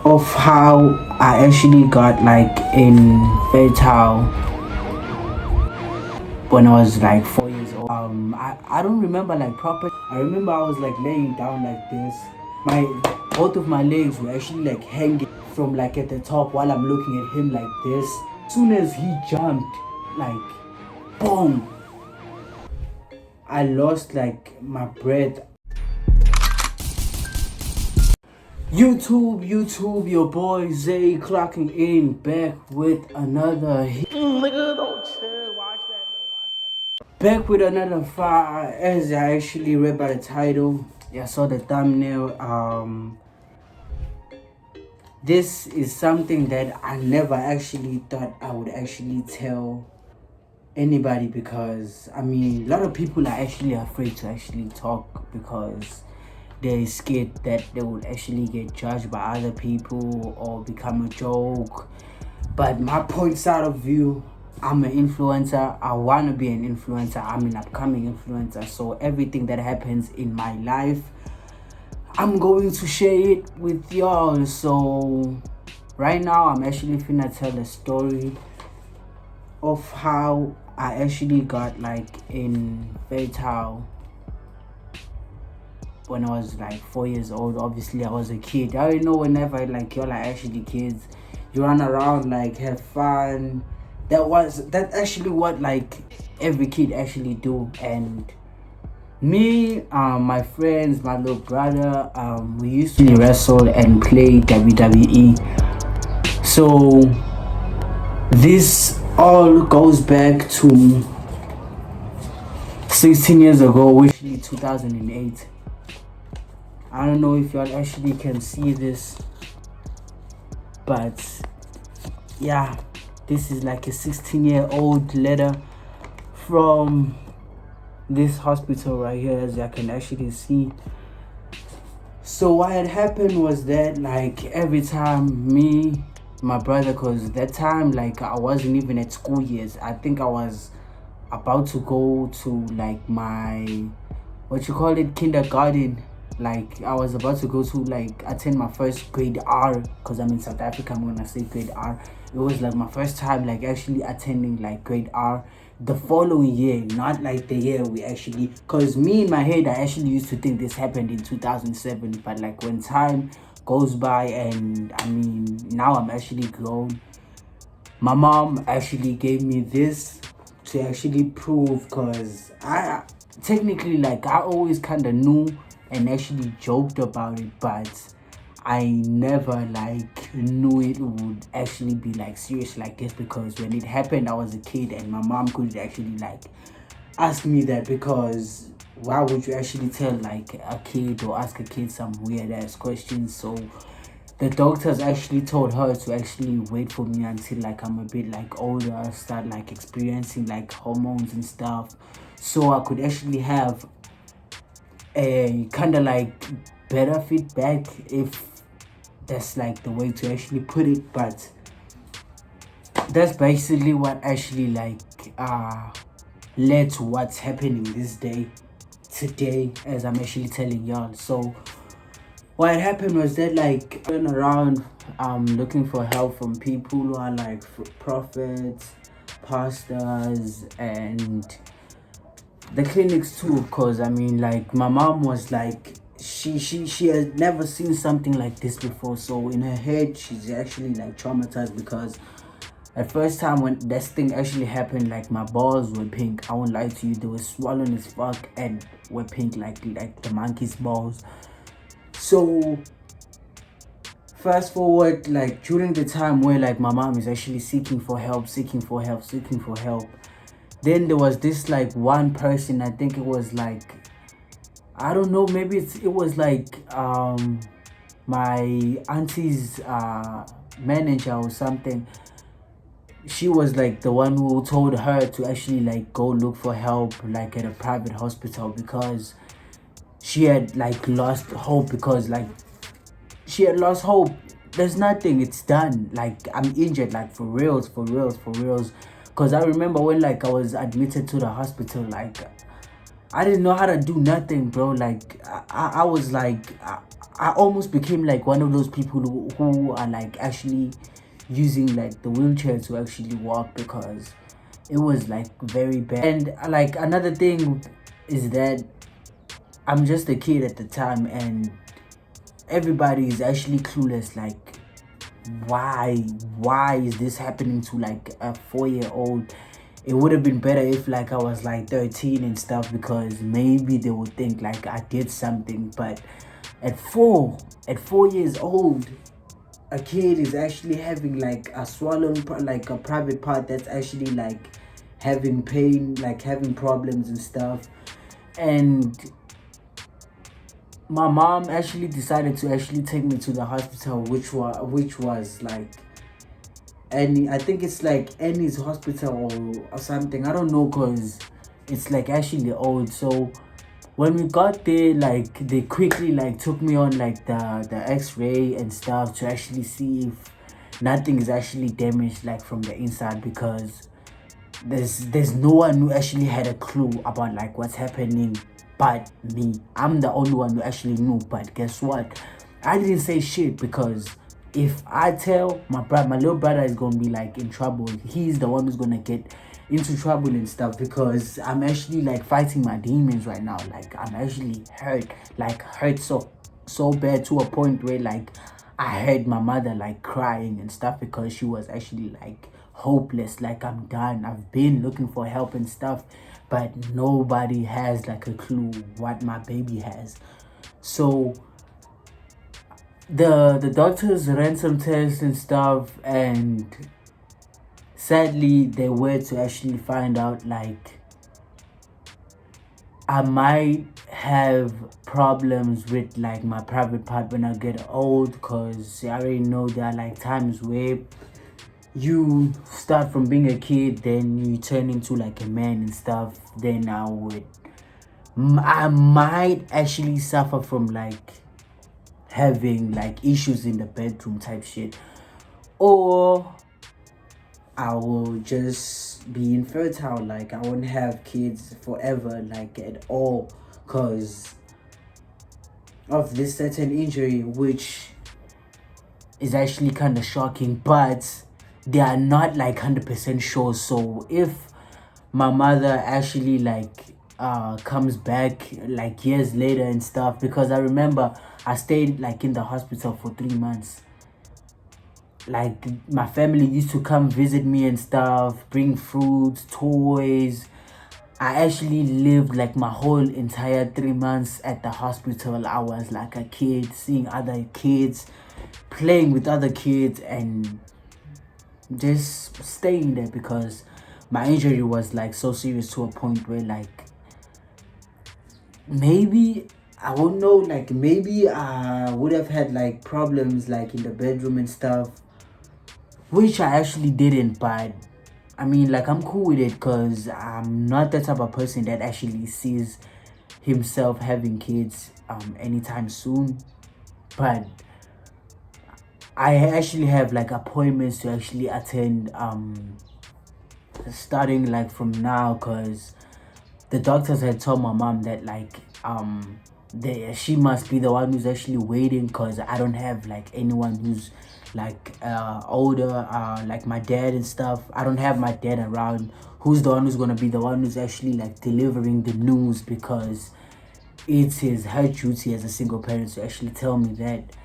of how I actually got like infertile when I was like 4 years old. I don't remember like proper. I remember I was like laying down like this. My both of my legs were actually like hanging from like at the top while I'm looking at him like this. As soon as he jumped, like boom, I lost like my breath. YouTube, your boy Zay clocking in back with another hit. Nigga, don't chill, watch that. Back with another fire, as I actually read by the title. Yeah, I saw the thumbnail. This is something that I never actually thought I would actually tell anybody, because I mean a lot of people are actually afraid to actually talk because they're scared that they will actually get judged by other people or become a joke. But my point out of view, I'm an influencer. I want to be an influencer. I'm an upcoming influencer. So everything that happens in my life, I'm going to share it with y'all. So right now, I'm actually finna tell a story of how I actually got like infertile when I was like 4 years old. Obviously, I was a kid. I already know whenever like y'all are actually kids, you run around, like have fun. That's actually what like every kid actually do. And me, my friends, my little brother, we used to wrestle and play WWE. So this all goes back to 16 years ago, which is 2008. I don't know if y'all actually can see this, but yeah, this is like a 16-year-old letter from this hospital right here, as y'all can actually see. So what had happened was that like every time me, my brother, cause that time like I wasn't even at school yet. I think I was about to go to like my, what you call it, kindergarten. Like I was about to go to like attend my first grade R, because I'm in South Africa. I'm gonna say grade R. It was like my first time like actually attending like grade R the following year, not like the year we actually, because me in my head I actually used to think this happened in 2007, but like when time goes by and I mean now I'm actually grown, my mom actually gave me this to actually prove, because I technically like I always kind of knew and actually joked about it, but I never like knew it would actually be like serious like this, because when it happened I was a kid and my mom could actually like ask me that, because why would you actually tell like a kid or ask a kid some weird ass questions? So the doctors actually told her to actually wait for me until like I'm a bit like older, start like experiencing like hormones and stuff, so I could actually have a kind of like better feedback, if that's like the way to actually put it. But that's basically what actually like led to what's happening this day today, as I'm actually telling y'all. So what happened was that like I went around looking for help from people who are like prophets, pastors, and the clinics too, because I mean like my mom was like she had never seen something like this before, so in her head she's actually like traumatized, because at first time when this thing actually happened, like my balls were pink. I won't lie to you, they were swollen as fuck and were pink like the monkey's balls. So fast forward, like during the time where like my mom is actually seeking for help, then there was this like one person, I think it was like, I don't know, maybe it was like my auntie's manager or something. She was like the one who told her to actually like go look for help like at a private hospital, because she had like lost hope, because like she had lost hope. There's nothing, it's done, like I'm injured, like for reals. Because I remember when like I was admitted to the hospital, like I didn't know how to do nothing, bro. Like I was like I almost became like one of those people who are like actually using like the wheelchair to actually walk, because it was like very bad. And like another thing is that I'm just a kid at the time, and everybody is actually clueless, like why is this happening to like a 4-year-old. It would have been better if like I was like 13 and stuff, because maybe they would think like I did something. But at 4 years old, a kid is actually having like a swollen like a private part that's actually like having pain, like having problems and stuff. And my mom actually decided to actually take me to the hospital, which was like I think it's like Annie's hospital or something, I don't know, because it's like actually old. So when we got there, like they quickly like took me on like the x-ray and stuff to actually see if nothing is actually damaged like from the inside, because there's no one who actually had a clue about like what's happening but me. I'm the only one who actually knew. But guess what, I didn't say shit, because if I tell my little brother is gonna be like in trouble. He's the one who's gonna get into trouble and stuff, because I'm actually like fighting my demons right now. Like I'm actually hurt so bad, to a point where like I heard my mother like crying and stuff, because she was actually like hopeless, like I'm done. I've been looking for help and stuff, but nobody has like a clue what my baby has. So the doctors ran some tests and stuff, and sadly they were to actually find out like I might have problems with like my private part when I get old, because I already know there are like times where you start from being a kid, then you turn into like a man and stuff. Then I might actually suffer from like having like issues in the bedroom type shit, or I will just be infertile, like I won't have kids forever like at all, because of this certain injury, which is actually kind of shocking. But they are not like 100% sure. So if my mother actually like comes back like years later and stuff, because I remember I stayed like in the hospital for 3 months. Like my family used to come visit me and stuff, bring fruits, toys. I actually lived like my whole entire 3 months at the hospital. I was like a kid, seeing other kids, playing with other kids, and just staying there, because my injury was like so serious, to a point where like maybe I won't know, like maybe I would have had like problems like in the bedroom and stuff, which I actually didn't. But I mean, like I'm cool with it, because I'm not the type of person that actually sees himself having kids anytime soon. But I actually have like appointments to actually attend starting like from now, because the doctors had told my mom that like she must be the one who's actually waiting, because I don't have like anyone who's like older, like my dad and stuff. I don't have my dad around, who's the one who's gonna be the one who's actually like delivering the news, because it's her duty as a single parent to actually tell me that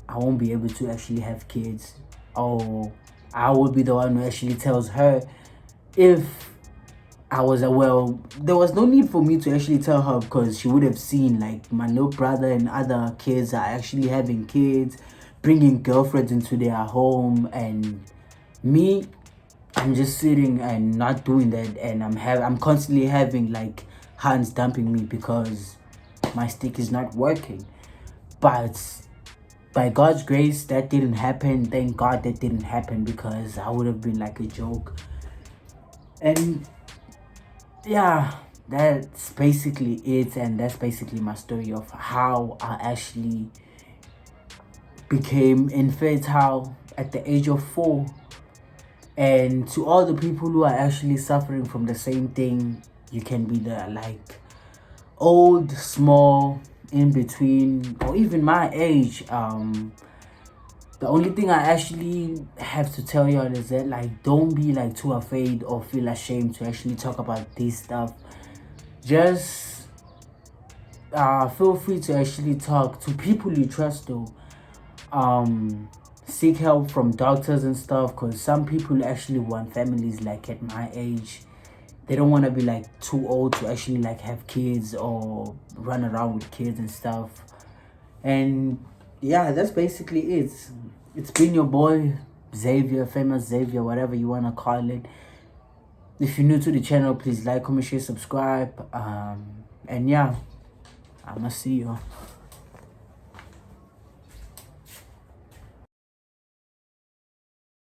I won't be able to actually have kids. Or I will be the one who actually tells her if I was well. There was no need for me to actually tell her, because she would have seen like my little brother and other kids are actually having kids, bringing girlfriends into their home, and me, I'm just sitting and not doing that, and I'm constantly having like hands dumping me because my stick is not working. But by God's grace, that didn't happen. Thank God that didn't happen, because I would have been like a joke. And yeah, that's basically it, and that's basically my story of how I actually became infertile at the age of 4. And to all the people who are actually suffering from the same thing, you can be the like old, small, in between or even my age, the only thing I actually have to tell y'all is that, like, don't be like too afraid or feel ashamed to actually talk about this stuff. Just feel free to actually talk to people you trust though. Seek help from doctors and stuff, because some people actually want families like at my age. They don't want to be like too old to actually like have kids or run around with kids and stuff. And yeah, that's basically it. It's been your boy Xavier, famous Xavier, whatever you want to call it. If you're new to the channel, please like, comment, share, subscribe. And yeah, I'ma see you.